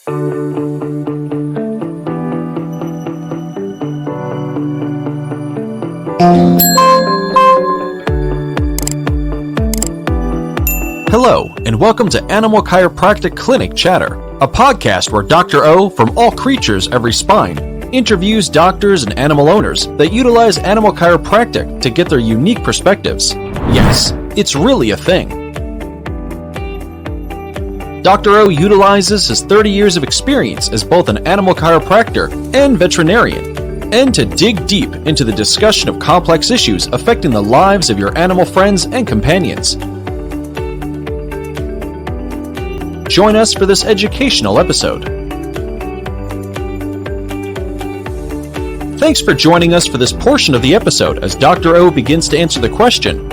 Hello, and welcome to Animal Chiropractic Clinic Chatter, a podcast where Dr. O from All Creatures Every Spine interviews doctors and animal owners that utilize animal chiropractic to get their unique perspectives. Yes, it's really a thing. Dr. O utilizes his 30 years of experience as both an animal chiropractor and veterinarian, and to dig deep into the discussion of complex issues affecting the lives of your animal friends and companions. Join us for this educational episode. Thanks for joining us for this portion of the episode as Dr. O begins to answer the question,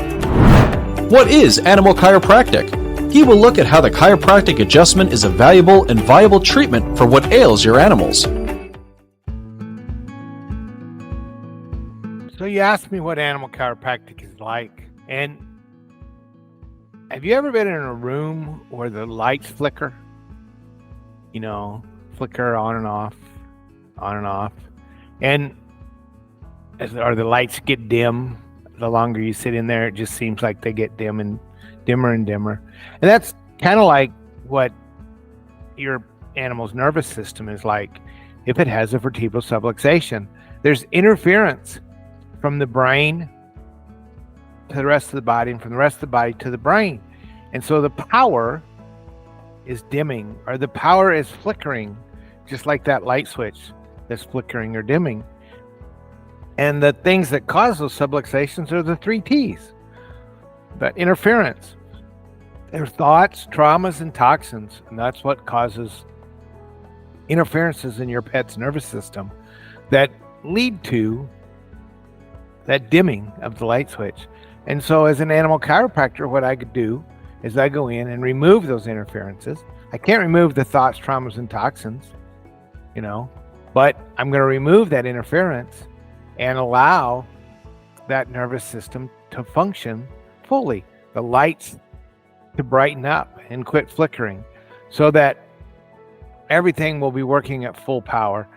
what is animal chiropractic? He will look at how the chiropractic adjustment is a valuable and viable treatment for what ails your animals. So you asked me what animal chiropractic is like, and have you ever been in a room where the lights flicker? You know, flicker on and off, or the lights get dim. The longer you sit in there, it just seems like they get dim and dimmer and dimmer. And that's kind of like what your animal's nervous system is like if it has a vertebral subluxation. There's interference from the brain to the rest of the body, and from the rest of the body to the brain. And so the power is dimming, or the power is flickering, just like that light switch that's flickering or dimming. And the things that cause those subluxations are the 3 T's. That interference. They're thoughts, traumas, and toxins. And that's what causes interferences in your pet's nervous system that lead to that dimming of the light switch. And so as an animal chiropractor, what I could do is I go in and remove those interferences. I can't remove the thoughts, traumas, and toxins, but I'm going to remove that interference and allow that nervous system to function fully. The lights to brighten up and quit flickering so that everything will be working at full power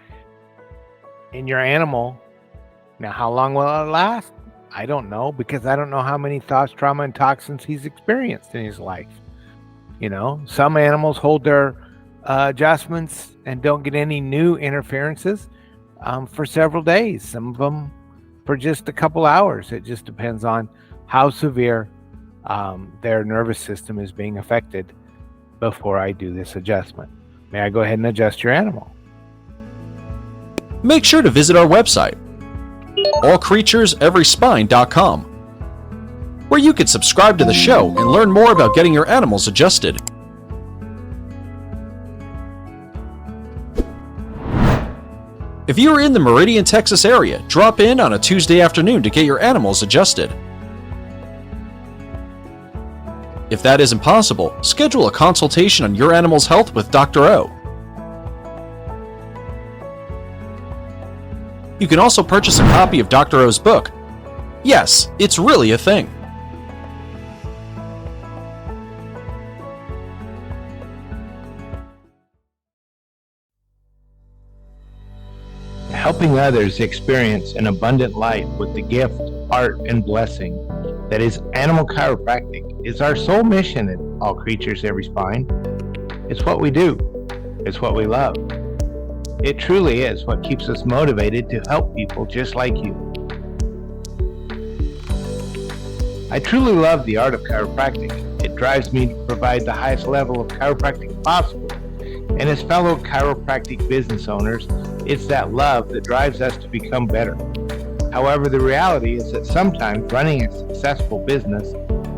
in your animal. Now, how long will it last? I don't know, because I don't know how many thoughts, trauma, and toxins he's experienced in his life. Some animals hold their adjustments and don't get any new interferences for several days. Some of them for just a couple hours. It just depends on how severe their nervous system is being affected before I do this adjustment. May I go ahead and adjust your animal? Make sure to visit our website, allcreatureseveryspine.com, where you can subscribe to the show and learn more about getting your animals adjusted. If you are in the Meridian, Texas area, drop in on a Tuesday afternoon to get your animals adjusted. If that isn't possible, schedule a consultation on your animal's health with Dr. O. You can also purchase a copy of Dr. O's book. Yes, it's really a thing. Helping others experience an abundant life with the gift, art, and blessing that is animal chiropractic is our sole mission at All Creatures Every Spine. It's what we do. It's what we love. It truly is what keeps us motivated to help people just like you. I truly love the art of chiropractic. It drives me to provide the highest level of chiropractic possible. And as fellow chiropractic business owners, it's that love that drives us to become better. However, the reality is that sometimes running a successful business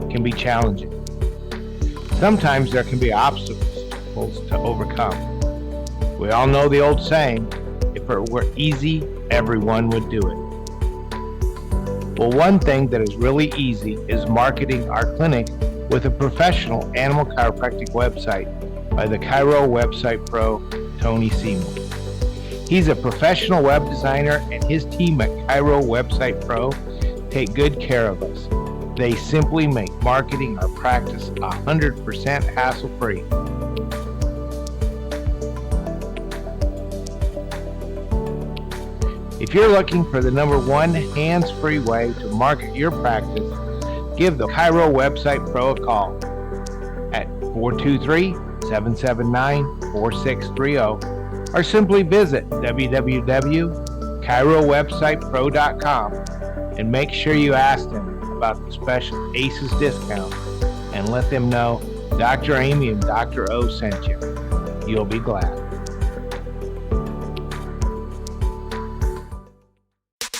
can be challenging. Sometimes there can be obstacles to overcome. We all know the old saying, if it were easy, everyone would do it. Well, one thing that is really easy is marketing our clinic with a professional animal chiropractic website by the Chiro Website Pro, Tony Seymour. He's a professional web designer, and his team at Chiro Website Pro take good care of us. They simply make marketing our practice 100% hassle-free. If you're looking for the #1 hands-free way to market your practice, give the Chiro Website Pro a call at 423-779-4630 or simply visit www.chirowebsitepro.com and make sure you ask them about the special ACES discount and let them know Dr. Amy and Dr. O sent you. You'll be glad.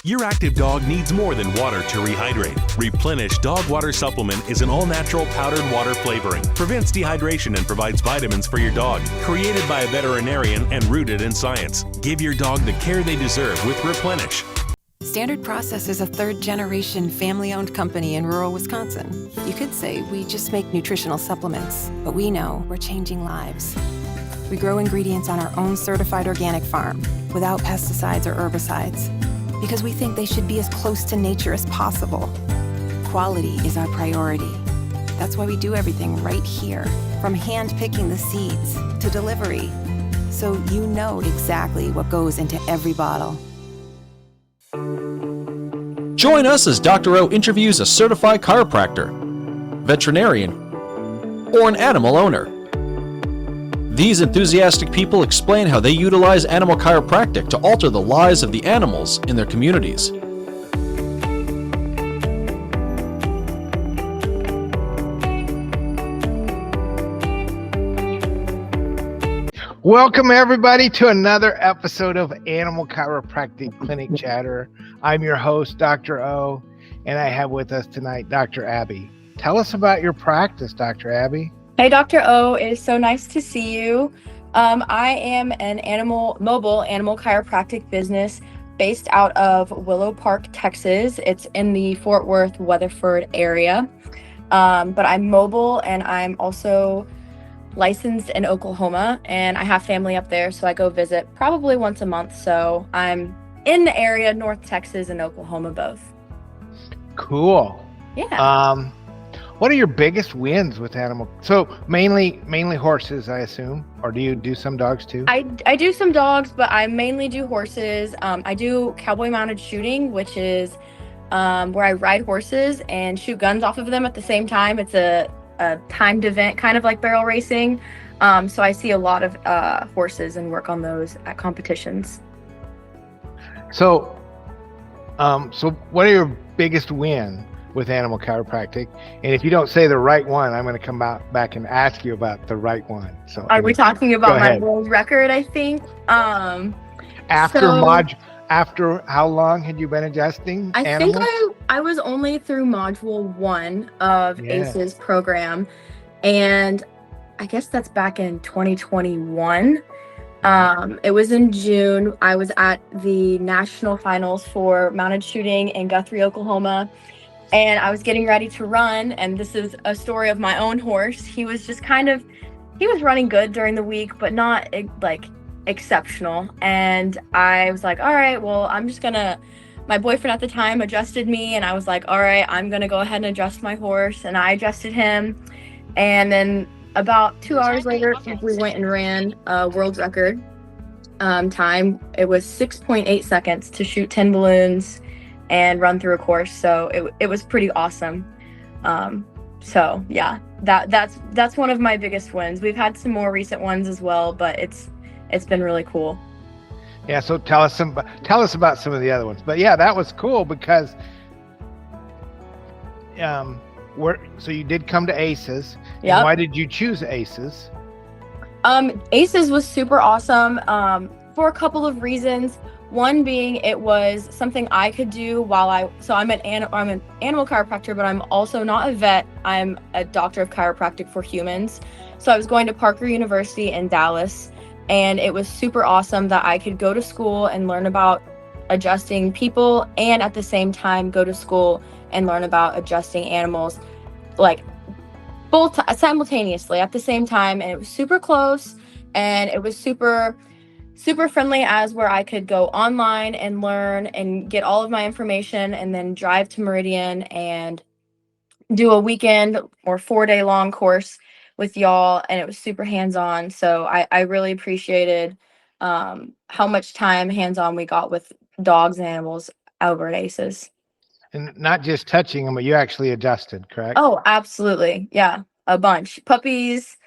Your active dog needs more than water to rehydrate. Replenish Dog Water Supplement is an all-natural powdered water flavoring, prevents dehydration and provides vitamins for your dog. Created by a veterinarian and rooted in science. Give your dog the care they deserve with Replenish. Standard Process is a third-generation family-owned company in rural Wisconsin. You could say we just make nutritional supplements, but we know we're changing lives. We grow ingredients on our own certified organic farm without pesticides or herbicides, because we think they should be as close to nature as possible. Quality is our priority. That's why we do everything right here, from hand-picking the seeds to delivery, so you know exactly what goes into every bottle. Join us as Dr. O interviews a certified chiropractor, veterinarian, or an animal owner. These enthusiastic people explain how they utilize animal chiropractic to alter the lives of the animals in their communities. Welcome, everybody, to another episode of Animal Chiropractic Clinic Chatter. I'm your host, Dr. O, and I have with us tonight Dr. Abby. Tell us about your practice, Dr. Abby. Hey, Dr. O, it is so nice to see you. I am an mobile animal chiropractic business based out of Willow Park, Texas. It's in the Fort Worth, Weatherford area. But I'm mobile and I'm also licensed in Oklahoma, and I have family up there, so I go visit probably once a month. So I'm in the area, North Texas and Oklahoma both. Cool. Yeah. What are your biggest wins with animal? So mainly horses, I assume, or do you do some dogs too? I do some dogs, but I mainly do horses. I do cowboy mounted shooting, which is where I ride horses and shoot guns off of them at the same time. It's a timed event, kind of like barrel racing. So I see a lot of horses and work on those at competitions. So what are your biggest win with animal chiropractic? And if you don't say the right one, I'm going to come back and ask you about the right one. So are we talking about my world record? I think. After how long had you been adjusting animals? I think I was only through module 1 of ACES program, and I guess that's back in 2021. It was in June. I was at the national finals for mounted shooting in Guthrie, Oklahoma, and I was getting ready to run, and this is a story of my own horse. He was just he was running good during the week, but not like exceptional. And I was like, all right, well, my boyfriend at the time adjusted me, and I was like, all right, I'm gonna go ahead and adjust my horse. And I adjusted him, and then about 2 hours later we went and ran a world record time. It was 6.8 seconds to shoot 10 balloons and run through a course. So it was pretty awesome. So yeah, that's one of my biggest wins. We've had some more recent ones as well, but it's been really cool. Yeah, so tell us about some of the other ones. But yeah, that was cool because so you did come to ACES. Yeah. Why did you choose ACES? ACES was super awesome for a couple of reasons. One being it was something I could do I'm an animal chiropractor, but I'm also not a vet. I'm a doctor of chiropractic for humans. So I was going to Parker University in Dallas, and it was super awesome that I could go to school and learn about adjusting people, and at the same time go to school and learn about adjusting animals, like both simultaneously at the same time. And it was super close, and it was super friendly, as where I could go online and learn and get all of my information, and then drive to Meridian and do a weekend or 4-day long course with y'all. And it was super hands-on. So I really appreciated how much time hands-on we got with dogs and animals over at Aces. And not just touching them, but you actually adjusted, correct? Oh, absolutely. Yeah, a bunch. Puppies.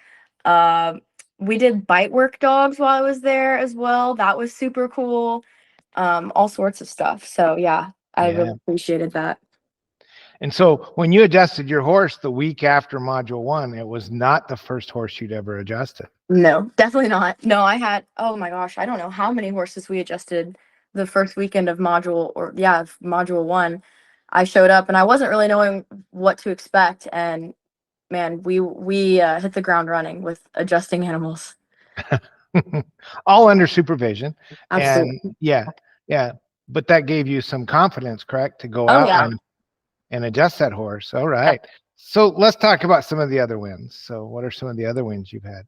Uh, we did bite work dogs while I was there as well. That was super cool. All sorts of stuff. So yeah, I really appreciated that. And so when you adjusted your horse the week after module 1, it was not the first horse you'd ever adjusted. No, definitely not. No, I had, oh my gosh, I don't know how many horses we adjusted the first weekend of module 1. I showed up and I wasn't really knowing what to expect. And man, we hit the ground running with adjusting animals. All under supervision. Absolutely. And yeah. But that gave you some confidence, correct? To go Oh, out yeah. and adjust that horse. All right. So let's talk about some of the other wins. So what are some of the other wins you've had?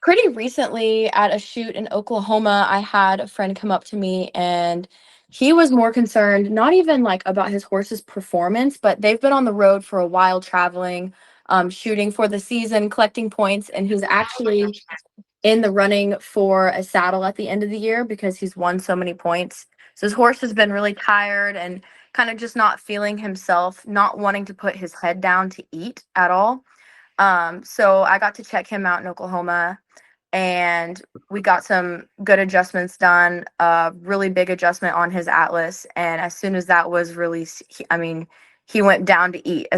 Pretty recently at a shoot in Oklahoma, I had a friend come up to me and he was more concerned, not even like about his horse's performance, but they've been on the road for a while traveling, shooting for the season, collecting points, and he's actually in the running for a saddle at the end of the year because he's won so many points. So his horse has been really tired and kind of just not feeling himself, not wanting to put his head down to eat at all. So I got to check him out in Oklahoma and we got some good adjustments done, really big adjustment on his atlas. And as soon as that was released, he went down to eat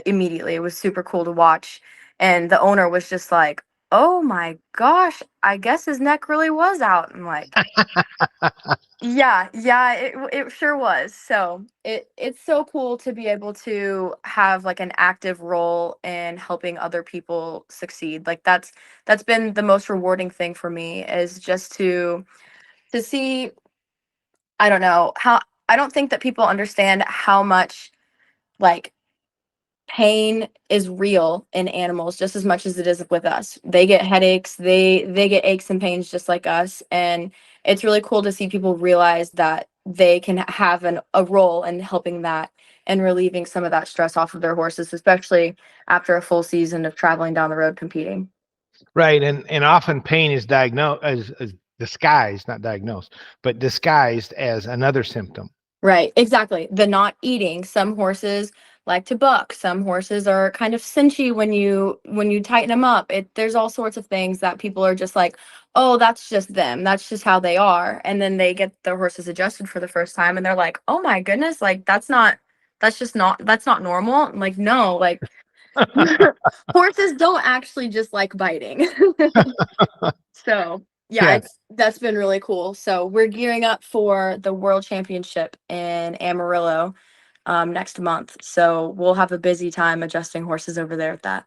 immediately. It was super cool to watch. And the owner was just like, oh my gosh, I guess his neck really was out. I'm like, yeah, it sure was. So it's so cool to be able to have like an active role in helping other people succeed. Like that's been the most rewarding thing for me is just to see, I don't know, I don't think that people understand how much like pain is real in animals just as much as it is with us. They get headaches, they get aches and pains just like us, and it's really cool to see people realize that they can have a role in helping that and relieving some of that stress off of their horses, especially after a full season of traveling down the road competing. Right. And often pain is diagnosed as disguised, not diagnosed, but disguised as another symptom. Right, exactly. The not eating. Some horses like to buck. Some horses are kind of cinchy when you tighten them up. There's all sorts of things that people are just like, oh, that's just them. That's just how they are. And then they get their horses adjusted for the first time and they're like, oh my goodness, like that's not normal. I'm like, no, like horses don't actually just like biting. So yeah, that's been really cool. So we're gearing up for the World Championship in Amarillo next month. So we'll have a busy time adjusting horses over there at that.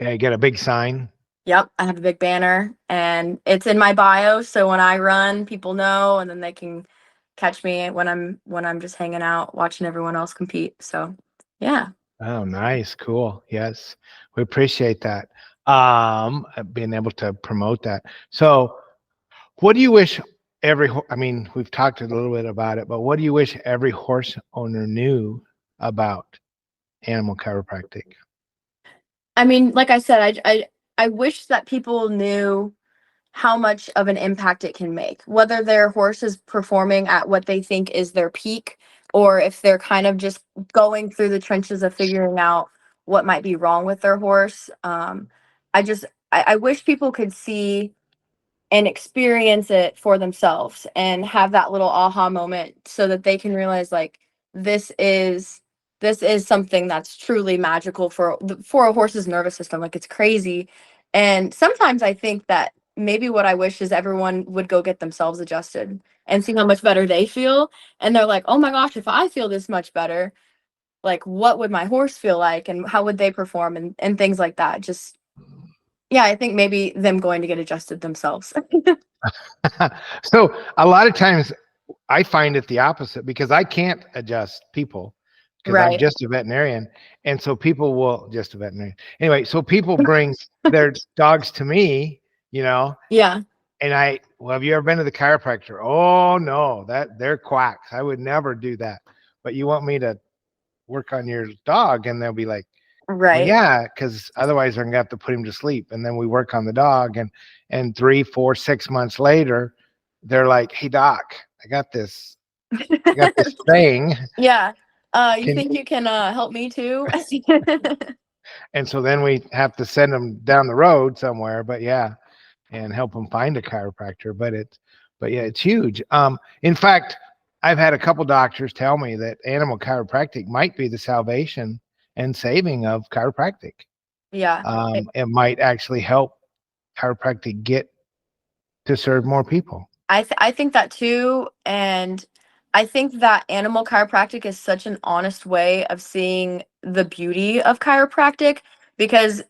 Yeah, you got a big sign. Yep, I have a big banner and it's in my bio. So when I run, people know, and then they can catch me when I'm just hanging out watching everyone else compete. So yeah. Oh, nice. Cool. Yes. We appreciate that. Being able to promote that. So what do you wish we've talked a little bit about it, but what do you wish every horse owner knew about animal chiropractic? I mean, like I said, I wish that people knew how much of an impact it can make, whether their horse is performing at what they think is their peak, or if they're kind of just going through the trenches of figuring out what might be wrong with their horse. I wish people could see and experience it for themselves and have that little aha moment so that they can realize like this is something that's truly magical for a horse's nervous system. Like it's crazy. And sometimes I think that maybe what I wish is everyone would go get themselves adjusted and see how much better they feel. And they're like, oh my gosh, if I feel this much better, like what would my horse feel like and how would they perform and things like that. Just yeah, I think maybe them going to get adjusted themselves. So a lot of times I find it the opposite because I can't adjust people because I'm just a veterinarian. And so people will just a veterinarian. Anyway, so people bring their dogs to me, Yeah. And have you ever been to the chiropractor? Oh no, they're quacks. I would never do that. But you want me to work on your dog? And they'll be like, right. Well, yeah, because otherwise I'm gonna have to put him to sleep. And then we work on the dog, and 3, 4, 6 months later, they're like, hey doc, got this thing. Yeah. You Can, think you can help me too? and so then we have to send them down the road somewhere, but yeah, and help them find a chiropractor. But yeah, it's huge. In fact, I've had a couple doctors tell me that animal chiropractic might be the salvation and saving of chiropractic. Yeah. It might actually help chiropractic get to serve more people. I think that too, and I think that animal chiropractic is such an honest way of seeing the beauty of chiropractic because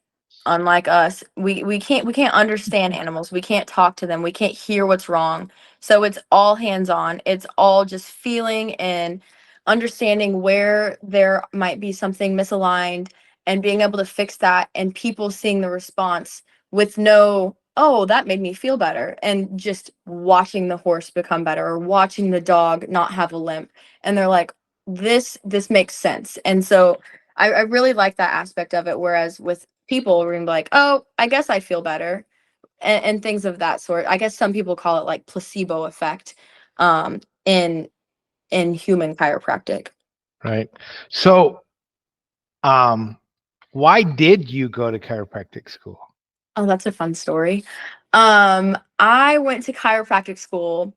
unlike us, we can't understand animals. We can't talk to them. We can't hear what's wrong. So it's all hands on. It's all just feeling and understanding where there might be something misaligned and being able to fix that and people seeing the response with no, oh, that made me feel better, and just watching the horse become better or watching the dog not have a limp. And they're like, this makes sense. And so I really like that aspect of it. Whereas with people, we're gonna be like, oh, I guess I feel better, and things of that sort. I guess some people call it like placebo effect, in human chiropractic. Right. So, why did you go to chiropractic school? Oh, that's a fun story. I went to chiropractic school.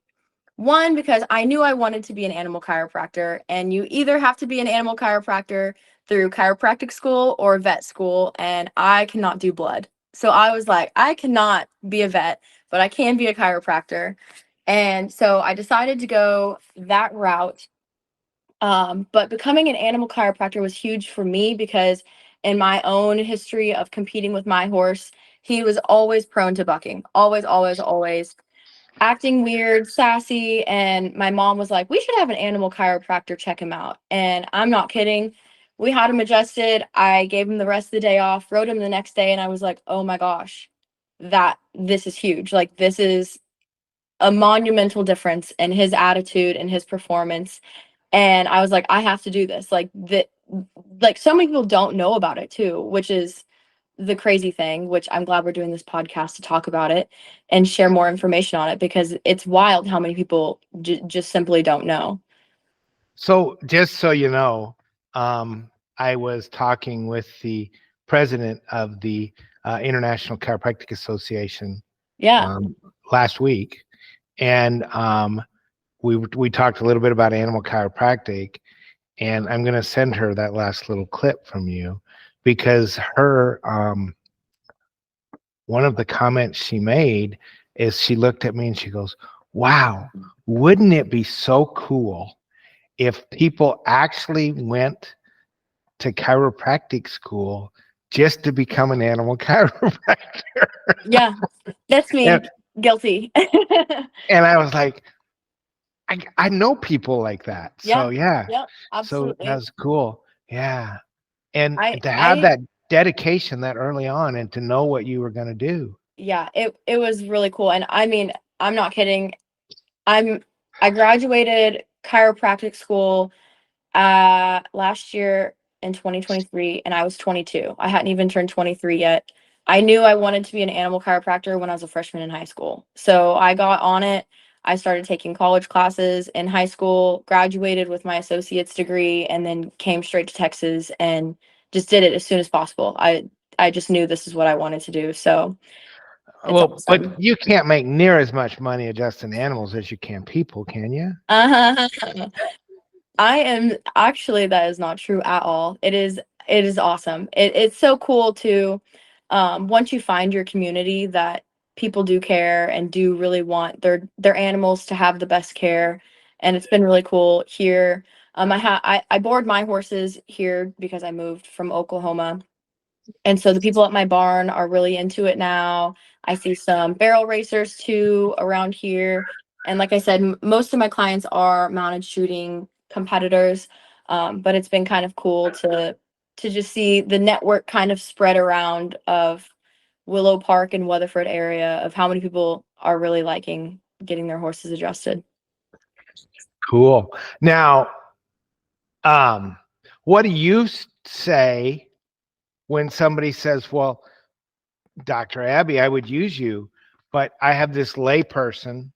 One, because I knew I wanted to be an animal chiropractor, and you either have to be an animal chiropractor through chiropractic school or vet school, and I cannot do blood. So I was like, I cannot be a vet, but I can be a chiropractor. And so I decided to go that route. But becoming an animal chiropractor was huge for me because in my own history of competing with my horse, he was always prone to bucking. Always, always, always acting weird, sassy, and my mom was like, "We should have an animal chiropractor check him out." And I'm not kidding. We had him adjusted. I gave him the rest of the day off, rode him the next day, and I was like, "Oh my gosh, this is huge. Like this is a monumental difference in his attitude and his performance." And I was like, "I have to do this." Like so many people don't know about it too, which is the crazy thing, which I'm glad we're doing this podcast to talk about it and share more information on it because it's wild how many people just simply don't know. So, just so you know, I was talking with the president of the International Chiropractic Association Yeah. um, last week, and we talked a little bit about animal chiropractic, and I'm going to send her that last little clip from you because her one of the comments she made is she looked at me and she goes, "Wow, wouldn't it be so cool if people actually went to chiropractic school just to become an animal chiropractor?" Yeah. That's me. And, Guilty. and I was like, I know people like that. So yeah. Yep. So Absolutely. that's cool. Yeah. And I to have I that dedication that early on and to know what you were going to do. Yeah, it was really cool. And I mean, I'm not kidding. I graduated chiropractic school last year in 2023, and I was 22. I hadn't even turned 23 yet. I knew I wanted to be an animal chiropractor when I was a freshman in high school. So I got on it. I started taking college classes in high school, graduated with my associate's degree, and then came straight to Texas and just did it as soon as possible. I just knew this is what I wanted to do. So it's Well, but awesome. you can't make near as much money adjusting animals as you can people, can you? Uh-huh. I am actually, that is not true at all. It is awesome. It's so cool to once you find your community that people do care and do really want their animals to have the best care. And it's been really cool here. I board my horses here because I moved from Oklahoma. And so the people at my barn are really into it now. I see some barrel racers too around here. And like I said, most of my clients are mounted shooting competitors. But it's been kind of cool to just see the network kind of spread around of Willow Park and Weatherford area of how many people are really liking getting their horses adjusted. Cool. Now, what do you say when somebody says, "Well, Dr. Abby, I would use you, but I have this lay person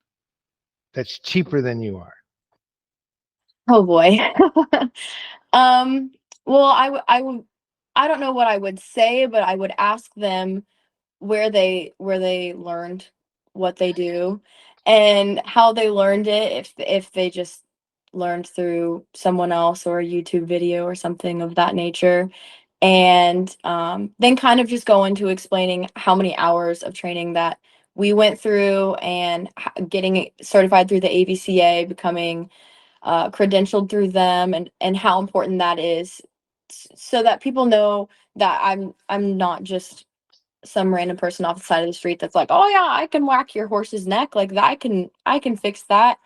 that's cheaper than you are? Oh boy. Well, I don't know what I would say, but I would ask them where they learned what they do and how they learned it, if they just learned through someone else or a YouTube video or something of that nature. And then kind of just go into explaining how many hours of training that we went through and getting certified through the AVCA, becoming credentialed through them, and how important that is, so that people know that I'm not just some random person off the side of the street that's like, oh yeah, I can whack your horse's neck like that. I can fix that.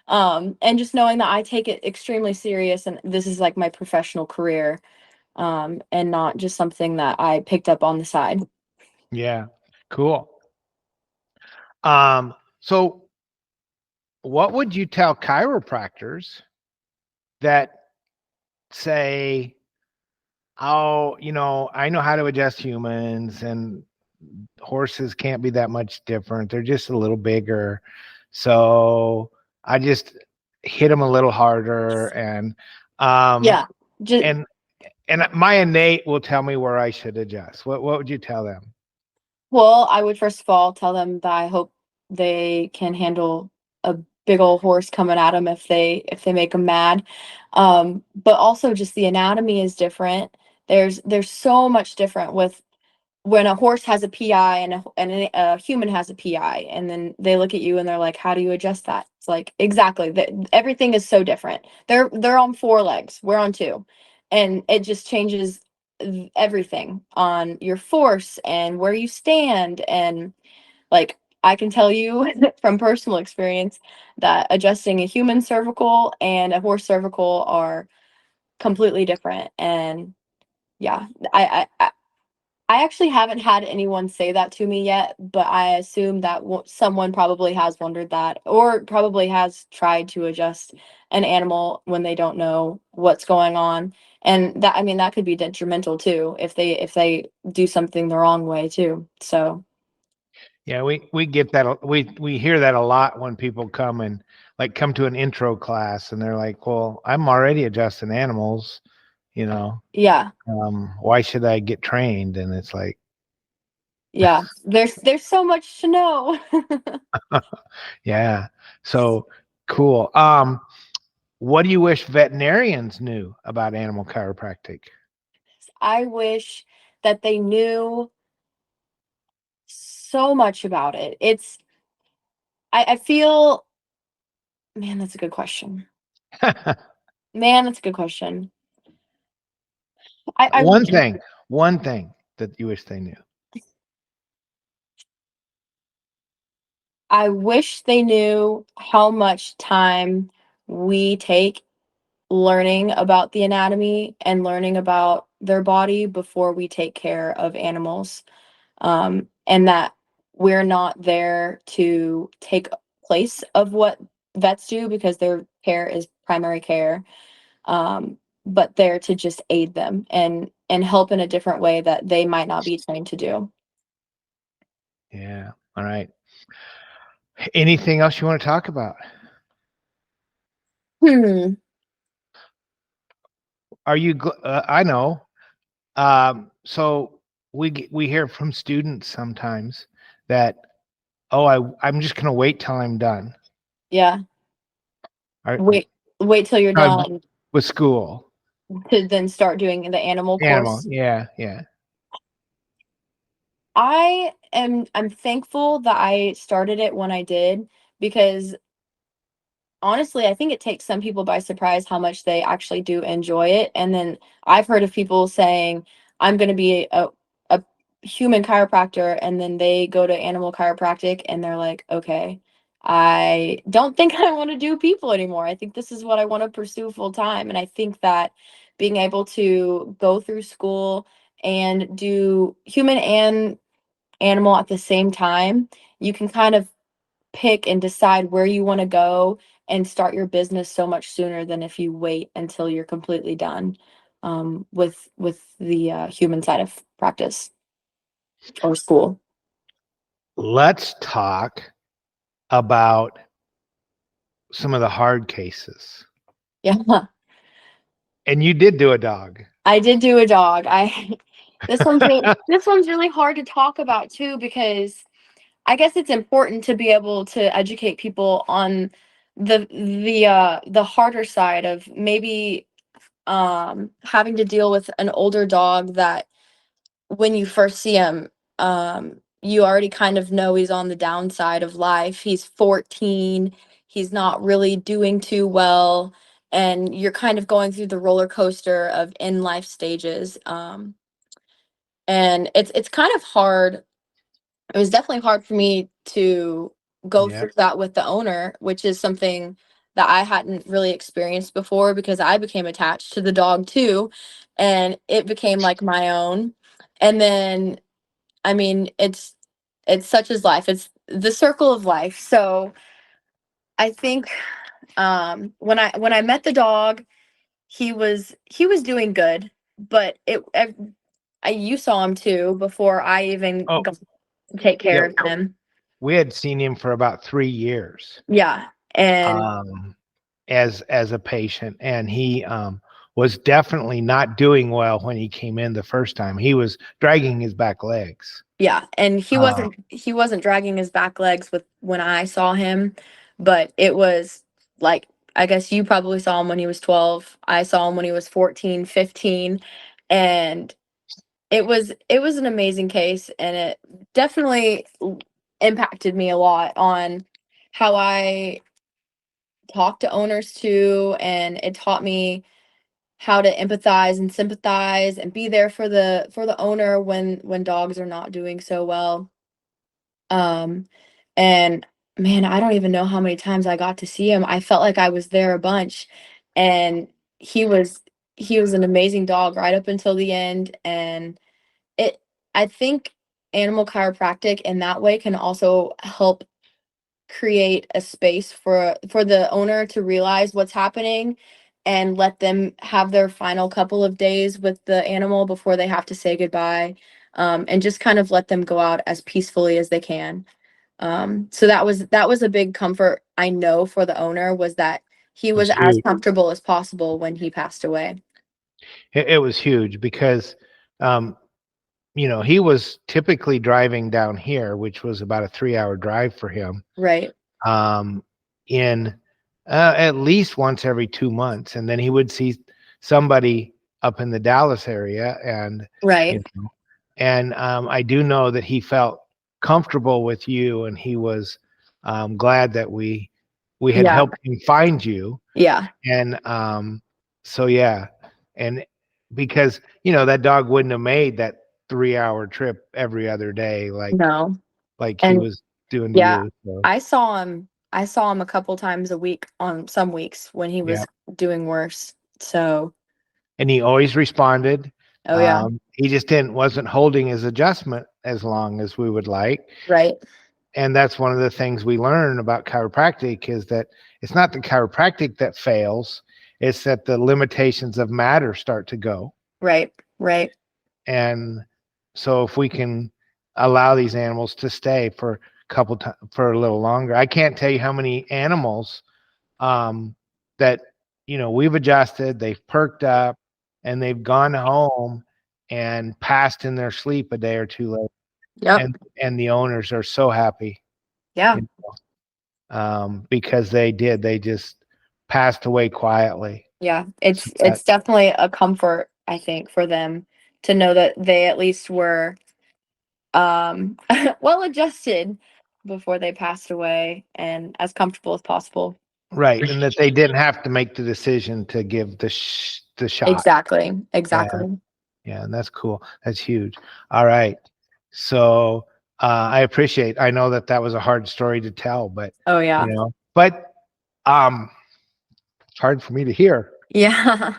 And just knowing that I take it extremely serious, and this is like my professional career, and not just something that I picked up on the side. Yeah, cool. So what would you tell chiropractors that say, oh, I know how to adjust humans, and horses can't be that much different. They're just a little bigger. So I just hit them a little harder, and Yeah. Just and my innate will tell me where I should adjust. What would you tell them? Well, I would first of all tell them that I hope they can handle a big old horse coming at them if they make them mad. But also just the anatomy is different. There's so much different with when a horse has a PI and a human has a PI, and then they look at you and they're like, "How do you adjust that?" It's like, exactly, that everything is so different. They're on four legs, we're on two, and it just changes everything on your force and where you stand. And like, I can tell you from personal experience that adjusting a human cervical and a horse cervical are completely different. And yeah, I actually haven't had anyone say that to me yet, but I assume that someone probably has wondered that, or probably has tried to adjust an animal when they don't know what's going on. And that, I mean, that could be detrimental too if they do something the wrong way too. So Yeah, we get that. We hear that a lot when people come to an intro class, and they're like, "Well, I'm already adjusting animals, you know. yeah, Why should I get trained?" And it's like, yeah, there's so much to know. yeah. So cool. What do you wish veterinarians knew about animal chiropractic? I wish that they knew so much about it. I feel, man, that's a good question. Man, that's a good question. I One thing that you wish they knew. I wish they knew how much time we take learning about the anatomy and learning about their body before we take care of animals. And that we're not there to take place of what vets do, because their care is primary care. Um, but there to just aid them and help in a different way that they might not be trained to do. Yeah. All right. Anything else you want to talk about? Hmm. Are you? I know. So we hear from students sometimes that, oh, I'm just gonna wait till I'm done. Yeah. Are, Wait till you're done with school. to then start doing the animal Animal. course. Yeah. Yeah. I'm thankful that I started it when I did, because honestly, I think it takes some people by surprise how much they actually do enjoy it. And then I've heard of people saying, I'm going to be a human chiropractor. And then they go to animal chiropractic and they're like, okay, I don't think I want to do people anymore. I think this is what I want to pursue full time. And I think that being able to go through school and do human and animal at the same time, you can kind of pick and decide where you want to go and start your business so much sooner than if you wait until you're completely done, with the human side of practice or school. Let's talk about some of the hard cases. Yeah. And you did do a dog. I did do a dog. This one's really hard to talk about too, because I guess it's important to be able to educate people on the harder side of maybe having to deal with an older dog that when you first see him, you already kind of know he's on the downside of life. He's 14. He's not really doing too well, and you're kind of going through the roller coaster of in life stages. And it's kind of hard. It was definitely hard for me to go Yeah. through that with the owner, which is something that I hadn't really experienced before, because I became attached to the dog too, and it became like my own. And then, I mean, it's such as life. It's the circle of life. So I think when I met the dog, he was doing good, but you saw him too before I even Oh, got to take care yeah. of him. We had seen him for about 3 years. Yeah. And as a patient, and he was definitely not doing well when he came in the first time. He was dragging his back legs. yeah, and he wasn't dragging his back legs with when I saw him, but it was like, I guess you probably saw him when he was 12. I saw him when he was 14, 15, and it was an amazing case, and it definitely impacted me a lot on how I talk to owners too, and it taught me how to empathize and sympathize and be there for the owner when dogs are not doing so well. Um, and man, I don't even know how many times I got to see him. I felt like I was there a bunch, and he was he was an amazing dog right up until the end. And it I think animal chiropractic in that way can also help create a space for the owner to realize what's happening, and let them have their final couple of days with the animal before they have to say goodbye, and just kind of let them go out as peacefully as they can. So that was a big comfort, I know, for the owner, was that he was That's as huge. comfortable as possible when he passed away. It was huge because he was typically driving down here, which was about a 3-hour drive for him, Right. in at least once every 2 months, and then he would see somebody up in the Dallas area, and Right. I do know that he felt comfortable with you, and he was glad that we had Yeah. helped him find you. Yeah. And so yeah, and because that dog wouldn't have made that 3-hour trip every other day like No. he And was doing to yeah, you. So I saw him a couple times a week on some weeks when he yeah, was doing worse. So, and he always responded. oh yeah, He just wasn't holding his adjustment as long as we would like. right, And that's one of the things we learn about chiropractic, is that it's not the chiropractic that fails, it's that the limitations of matter start to go. right, right. And so if we can allow these animals to stay for for a little longer. I can't tell you how many animals that we've adjusted, they've perked up, and they've gone home and passed in their sleep a day or two later. Yep. And the owners are so happy, Yeah. because they just passed away quietly. Yeah. It's definitely a comfort, I think, for them to know that they at least were well adjusted before they passed away, and as comfortable as possible. Right, and that they didn't have to make the decision to give the shot. Exactly. Exactly. Yeah, and that's cool. That's huge. All right. So I know that was a hard story to tell, but Oh yeah. But it's hard for me to hear. Yeah.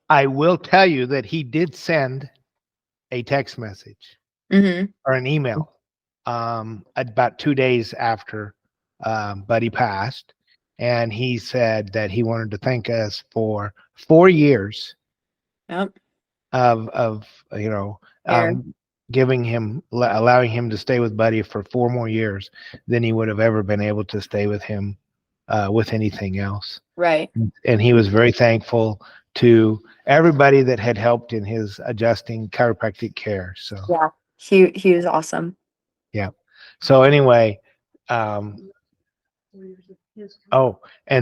I will tell you that he did send a text message Mm-hmm. or an email about 2 days after Buddy passed, and he said that he wanted to thank us for 4 years Yep. of Fair. allowing him to stay with Buddy for 4 more years than he would have ever been able to stay with him with anything else. Right. And he was very thankful to everybody that had helped in his adjusting chiropractic care. So Yeah, he was awesome. yeah. So anyway, and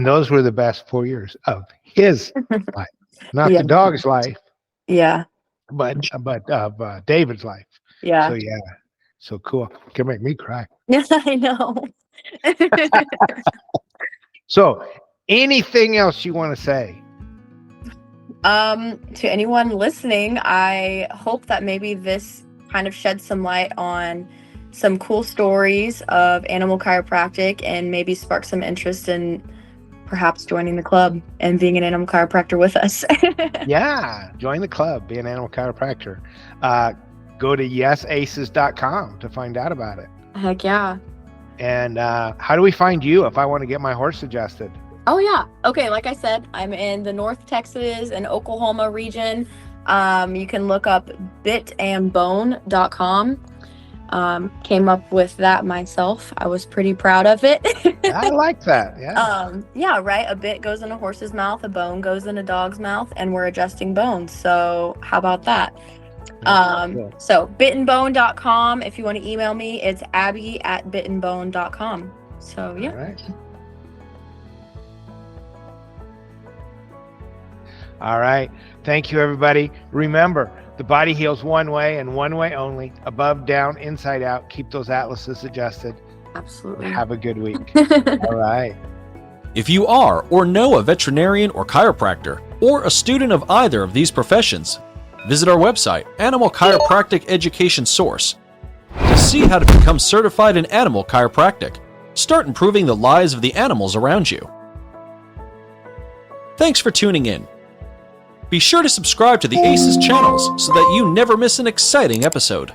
those were the best 4 years of his life, not the dog's life. Yeah. But of David's life. Yeah. So yeah. So cool. Can make me cry. Yes, I know. So anything else you want to say? To anyone listening, I hope that maybe this kind of sheds some light on some cool stories of animal chiropractic and maybe spark some interest in perhaps joining the club and being an animal chiropractor with us. Yeah, join the club, be an animal chiropractor. Go to yesaces.com to find out about it. Heck yeah. And how do we find you if I want to get my horse adjusted? Oh yeah. Okay, like I said, I'm in the North Texas and Oklahoma region. You can look up bitandbone.com. Came up with that myself. I was pretty proud of it. I like that. Yeah. Yeah, right. A bit goes in a horse's mouth, a bone goes in a dog's mouth, and we're adjusting bones. So how about that? Cool. So bitandbone.com. If you want to email me, it's abby@bitandbone.com. So yeah. All right. All right. Thank you, everybody. Remember, the body heals one way and one way only, above, down, inside out. Keep those atlases adjusted. Absolutely. Have a good week. All right. If you are or know a veterinarian or chiropractor, or a student of either of these professions, visit our website, Animal Chiropractic Education Source, to see how to become certified in animal chiropractic. Start improving the lives of the animals around you. Thanks for tuning in. Be sure to subscribe to the ACES channels so that you never miss an exciting episode.